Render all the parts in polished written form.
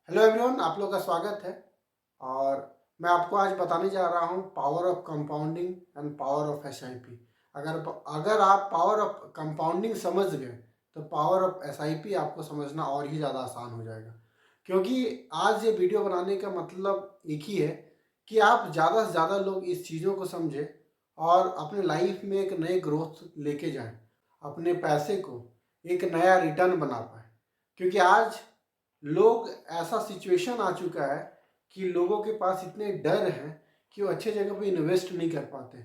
Hello everyone, आप लोग का स्वागत है। और मैं आपको आज बताने जा रहा हूँ power of compounding and power of SIP. अगर आप पावर ऑफ कंपाउंडिंग समझ गए तो पावर ऑफ एसआईपी आपको समझना और ही ज़्यादा आसान हो जाएगा। क्योंकि आज ये वीडियो बनाने का मतलब एक ही है कि आप ज़्यादा से ज़्यादा लोग इस चीज़ों को समझें और अपने लाइफ में एक नए ग्रोथ लेके जाएं, अपने पैसे को एक नया रिटर्न बना पाए। क्योंकि आज लोग ऐसा सिचुएशन आ चुका है कि लोगों के पास इतने डर हैं कि वो अच्छे जगह पे इन्वेस्ट नहीं कर पाते।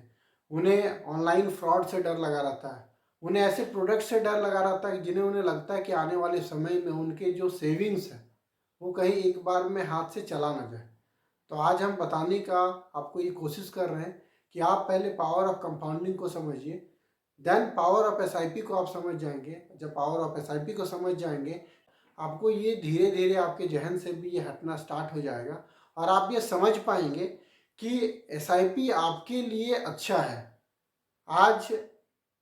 उन्हें ऑनलाइन फ्रॉड से डर लगा रहता है, उन्हें ऐसे प्रोडक्ट से डर लगा रहता है जिन्हें उन्हें लगता है कि आने वाले समय में उनके जो सेविंग्स है वो कहीं एक बार में हाथ से चला ना जाए। तो आज हम बताने का आपको ये कोशिश कर रहे हैं कि आप पहले पावर ऑफ कंपाउंडिंग को समझिए, देन पावर ऑफ एसआईपी को आप समझ जाएंगे। जब पावर ऑफ एसआईपी को समझ जाएंगे आपको ये धीरे धीरे आपके जहन से भी ये हटना स्टार्ट हो जाएगा और आप ये समझ पाएंगे कि एसआईपी आपके लिए अच्छा है। आज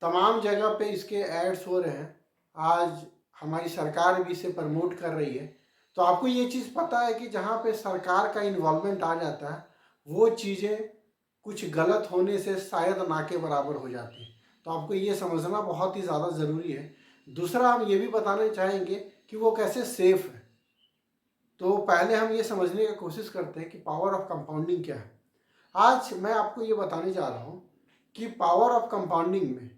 तमाम जगह पे इसके एड्स हो रहे हैं, आज हमारी सरकार भी इसे प्रमोट कर रही है। तो आपको ये चीज़ पता है कि जहाँ पे सरकार का इन्वॉल्वमेंट आ जाता है वो चीज़ें कुछ गलत होने से शायद ना के बराबर हो जाती है। तो आपको ये समझना बहुत ही ज़्यादा ज़रूरी है। दूसरा, हम ये भी बताना चाहेंगे कि वो कैसे सेफ है। तो पहले हम ये समझने की कोशिश करते हैं कि पावर ऑफ कंपाउंडिंग क्या है। आज मैं आपको ये बताने जा रहा हूँ कि पावर ऑफ कंपाउंडिंग में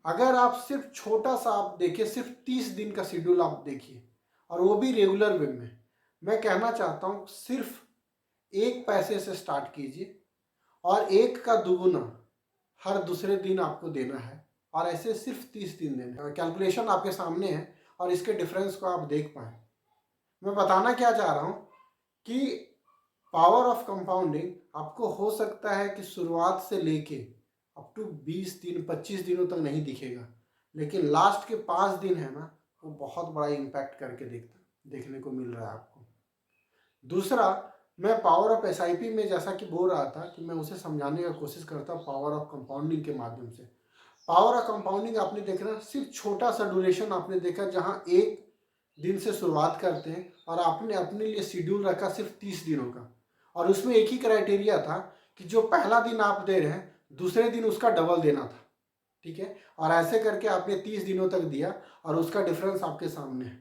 अगर आप सिर्फ छोटा सा आप देखिए, सिर्फ 30 दिन का शेड्यूल आप देखिए और वो भी रेगुलर वे में, मैं कहना चाहता हूँ सिर्फ 1 पैसे से स्टार्ट कीजिए और 1 का दुगुना हर दूसरे दिन आपको देना है और ऐसे सिर्फ 30 दिन देना है। कैलकुलेशन आपके सामने है और इसके डिफरेंस को आप देख पाए। मैं बताना क्या चाह रहा हूँ कि पावर ऑफ कंपाउंडिंग आपको हो सकता है कि शुरुआत से लेके अप टू 20 दिन 25 दिनों तक नहीं दिखेगा, लेकिन लास्ट के 5 दिन है ना, वो बहुत बड़ा इम्पैक्ट करके देखने को मिल रहा है आपको। दूसरा, मैं पावर ऑफ एसआईपी में जैसा कि बोल रहा था कि मैं उसे समझाने का कोशिश करता हूँ पावर ऑफ कंपाउंडिंग के माध्यम से। पावर ऑफ कंपाउंडिंग आपने देखना, सिर्फ छोटा सा ड्यूरेशन आपने देखा जहाँ 1 दिन से शुरुआत करते हैं और आपने अपने लिए शेड्यूल रखा सिर्फ 30 दिनों का, और उसमें एक ही क्राइटेरिया था कि जो पहला दिन आप दे रहे हैं दूसरे दिन उसका डबल देना था। ठीक है, और ऐसे करके आपने 30 दिनों तक दिया और उसका डिफरेंस आपके सामने है।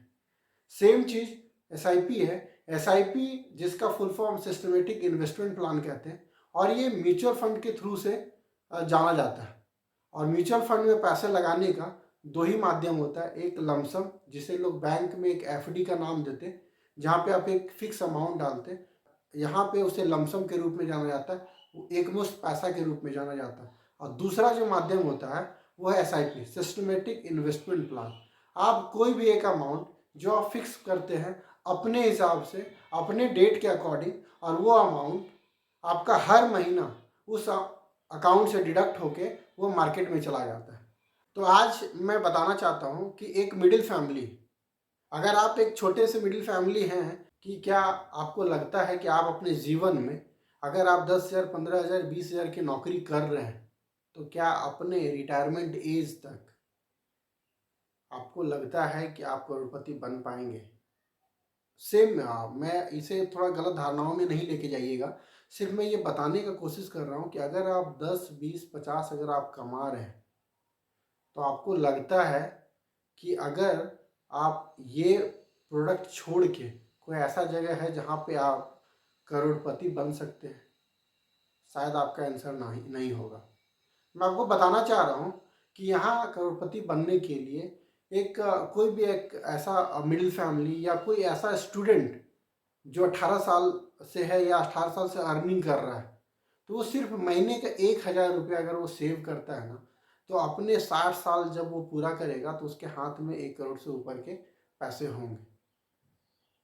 सेम चीज एसआईपी है। एसआईपी जिसका full form systematic investment plan कहते हैं, और ये म्यूचुअल फंड के थ्रू से जाना जाता है। और म्यूचुअल फंड में पैसे लगाने का 2 ही माध्यम होता है, एक लमसम जिसे लोग बैंक में एक एफडी का नाम देते हैं, जहाँ पे आप एक फिक्स अमाउंट डालते हैं, यहाँ पे उसे लमसम के रूप में जाना जाता है, वो एक मुश्त पैसा के रूप में जाना जाता है। और दूसरा जो माध्यम होता है वो है एसआईपी, सिस्टमेटिक इन्वेस्टमेंट प्लान। आप कोई भी एक अमाउंट जो आप फिक्स करते हैं अपने हिसाब से, अपने डेट के अकॉर्डिंग, और वो अमाउंट आपका हर महीना उस अकाउंट से डिडक्ट होके वो मार्केट में चला जाता है। तो आज मैं बताना चाहता हूँ कि एक मिडिल फैमिली, अगर आप एक छोटे से मिडिल फैमिली हैं, कि क्या आपको लगता है कि आप अपने जीवन में अगर आप 10,000 15,000 20,000 की नौकरी कर रहे हैं तो क्या अपने रिटायरमेंट एज तक आपको लगता है कि आप करोड़पति बन पाएंगे? सेम, मैं इसे थोड़ा गलत धारणाओं में नहीं लेके जाइएगा। सिर्फ मैं ये बताने का कोशिश कर रहा हूँ कि अगर आप 10 20 50 अगर आप कमा रहे हैं तो आपको लगता है कि अगर आप ये प्रोडक्ट छोड़ के कोई ऐसा जगह है जहाँ पे आप करोड़पति बन सकते हैं? शायद आपका आंसर नहीं होगा। मैं आपको बताना चाह रहा हूँ कि यहाँ करोड़पति बनने के लिए एक कोई भी एक ऐसा मिडिल फैमिली या कोई ऐसा स्टूडेंट जो 18 साल से है या 18 साल से अर्निंग कर रहा है, तो वो सिर्फ महीने का 1,000 रुपया अगर वो सेव करता है ना, तो अपने 60 साल जब वो पूरा करेगा तो उसके हाथ में 1 करोड़ से ऊपर के पैसे होंगे।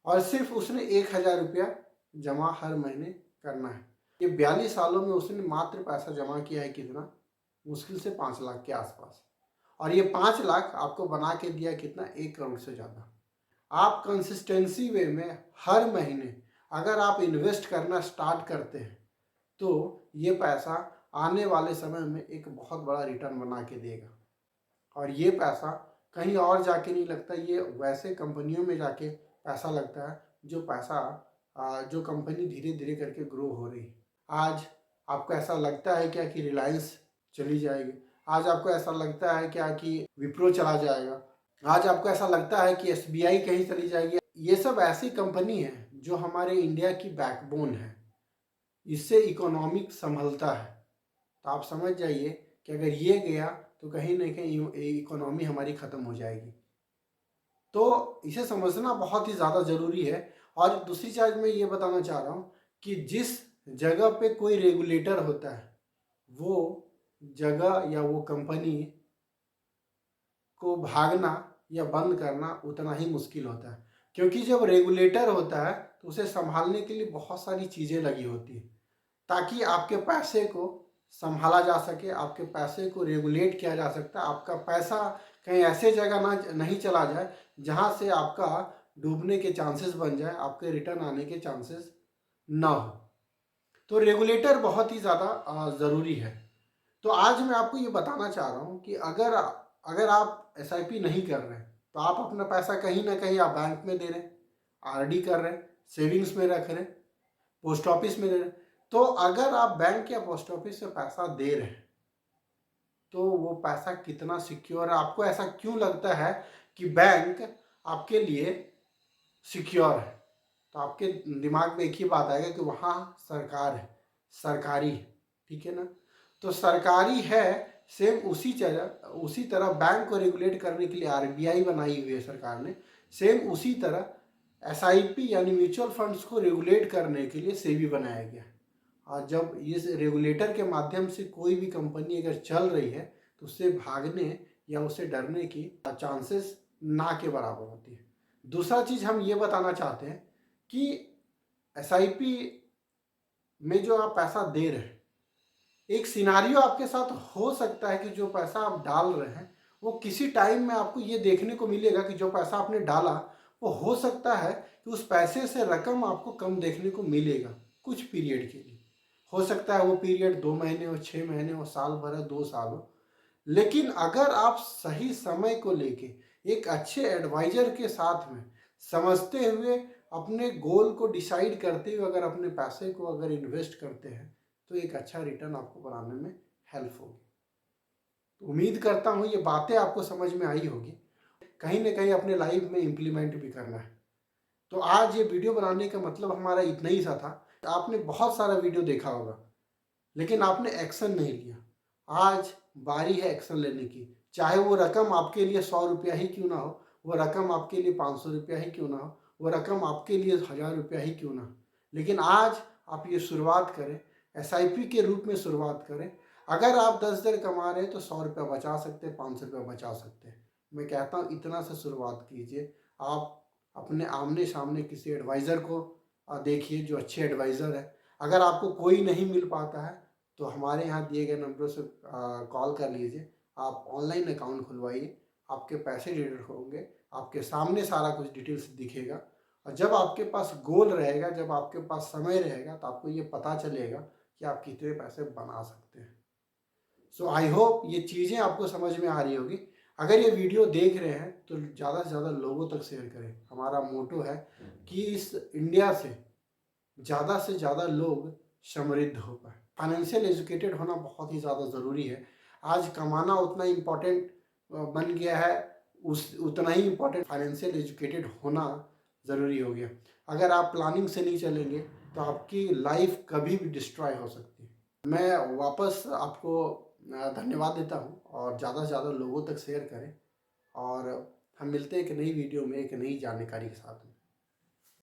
और सिर्फ उसने 1,000 रुपया जमा हर महीने करना है। ये 42 सालों में उसने मात्र पैसा जमा किया है कितना? मुश्किल से 5 लाख के आसपास। और ये 5 लाख आपको बना के दिया कितना? 1 करोड़ से ज़्यादा। आप कंसिस्टेंसी वे में हर महीने अगर आप इन्वेस्ट करना स्टार्ट करते हैं तो ये पैसा आने वाले समय में एक बहुत बड़ा रिटर्न बना के देगा। और ये पैसा कहीं और जाके नहीं लगता, ये वैसे कंपनियों में जाके पैसा लगता है जो पैसा जो कंपनी धीरे धीरे करके ग्रो हो रही है। आज आपको ऐसा लगता है क्या कि रिलायंस चली जाएगी? आज आपको ऐसा लगता है क्या कि विप्रो चला जाएगा? आज आपको ऐसा लगता है कि एसबीआई कहीं चली जाएगी? ये सब ऐसी कंपनी है जो हमारे इंडिया की बैकबोन है, इससे इकोनॉमिक संभलता है। तो आप समझ जाइए कि अगर ये गया तो कहीं ना कहीं इकोनॉमी हमारी ख़त्म हो जाएगी। तो इसे समझना बहुत ही ज़्यादा ज़रूरी है। और दूसरी चीज़ मैं ये बताना चाह रहा हूँ कि जिस जगह पे कोई रेगुलेटर होता है, वो जगह या वो कंपनी को भागना या बंद करना उतना ही मुश्किल होता है, क्योंकि जब रेगुलेटर होता है तो उसे संभालने के लिए बहुत सारी चीज़ें लगी होती हैं, ताकि आपके पैसे को संभाला जा सके, आपके पैसे को रेगुलेट किया जा सकता है, आपका पैसा कहीं ऐसे जगह ना नहीं चला जाए जहाँ से आपका डूबने के चांसेस बन जाए, आपके रिटर्न आने के चांसेस ना हो। तो रेगुलेटर बहुत ही ज़्यादा ज़रूरी है। तो आज मैं आपको ये बताना चाह रहा हूँ कि अगर अगर आप एसआईपी नहीं कर रहे हैं तो आप अपना पैसा कहीं ना कहीं आप बैंक में दे रहे हैं, आरडी कर रहे हैं, सेविंग्स में रख रहे हैं, पोस्ट ऑफिस में दे रहे हैं। तो अगर आप बैंक या पोस्ट ऑफिस से पैसा दे रहे हैं तो वो पैसा कितना सिक्योर है? आपको ऐसा क्यों लगता है कि बैंक आपके लिए सिक्योर है? तो आपके दिमाग में एक ही बात आएगा कि वहाँ सरकार है, सरकारी है, ठीक है ना। तो सरकारी है, सेम उसी तरह बैंक को रेगुलेट करने के लिए आरबीआई बनाई हुई है सरकार ने, सेम उसी तरह एसआईपी यानी म्यूचुअल फंड्स को रेगुलेट करने के लिए सेबी बनाया गया। और जब इस रेगुलेटर के माध्यम से कोई भी कंपनी अगर चल रही है तो उससे भागने या उससे डरने की चांसेस ना के बराबर होती है। दूसरा चीज़ हम ये बताना चाहते हैं कि एसआईपी में जो आप पैसा दे रहे हैं, एक सिनारियो आपके साथ हो सकता है कि जो पैसा आप डाल रहे हैं वो किसी टाइम में आपको ये देखने को मिलेगा कि जो पैसा आपने डाला वो हो सकता है कि उस पैसे से रकम आपको कम देखने को मिलेगा कुछ पीरियड के लिए। हो सकता है वो पीरियड 2 महीने हो, 6 महीने हो, साल भर हो, 2 साल हो। लेकिन अगर आप सही समय को लेके एक अच्छे एडवाइजर के साथ में समझते हुए अपने गोल को डिसाइड करते हुए अगर अपने पैसे को अगर इन्वेस्ट करते हैं तो एक अच्छा रिटर्न आपको बनाने में हेल्प होगी। तो उम्मीद करता हूँ ये बातें आपको समझ में आई होगी, कहीं ना कहीं अपने लाइफ में इम्प्लीमेंट भी करना है। तो आज ये वीडियो बनाने का मतलब हमारा इतना ही सा था। आपने बहुत सारा वीडियो देखा होगा लेकिन आपने एक्शन नहीं लिया। आज बारी है एक्शन लेने की, चाहे वो रकम आपके लिए 100 रुपया ही क्यों ना हो, वो रकम आपके लिए 500 रुपया ही क्यों ना हो, वो रकम आपके लिए 1000 रुपया ही क्यों ना हो, लेकिन आज आप ये शुरुआत करें, एसआईपी के रूप में शुरुआत करें। अगर आप 10,000 कमा रहे हैं तो 100 रुपया बचा सकते हैं, 500 रुपया बचा सकते हैं। मैं कहता हूँ इतना से शुरुआत कीजिए। आप अपने आमने सामने किसी एडवाइज़र को देखिए जो अच्छे एडवाइज़र है। अगर आपको कोई नहीं मिल पाता है तो हमारे यहाँ दिए गए नंबरों से कॉल कर लीजिए। आप ऑनलाइन अकाउंट खुलवाइए, आपके पैसे डिडक्ट होंगे, आपके सामने सारा कुछ डिटेल्स दिखेगा। और जब आपके पास गोल रहेगा, जब आपके पास समय रहेगा तो आपको ये पता चलेगा कि आप कितने पैसे बना सकते हैं। सो आई होप ये चीज़ें आपको समझ में आ रही होगी। अगर ये वीडियो देख रहे हैं तो ज़्यादा से ज़्यादा लोगों तक शेयर करें। हमारा मोटो है कि इस इंडिया से ज़्यादा लोग समृद्ध हो पाए। फाइनेंशियल एजुकेटेड होना बहुत ही ज़्यादा ज़रूरी है। आज कमाना उतना इम्पोर्टेंट बन गया है, उतना ही इम्पोर्टेंट फाइनेंशियल एजुकेटेड होना ज़रूरी हो गया। अगर आप प्लानिंग से नहीं चलेंगे तो आपकी लाइफ कभी भी डिस्ट्रॉय हो सकती है। मैं वापस आपको धन्यवाद देता हूँ और ज़्यादा से ज़्यादा लोगों तक शेयर करें। और हम मिलते हैं एक नई वीडियो में एक नई जानकारी के साथ में।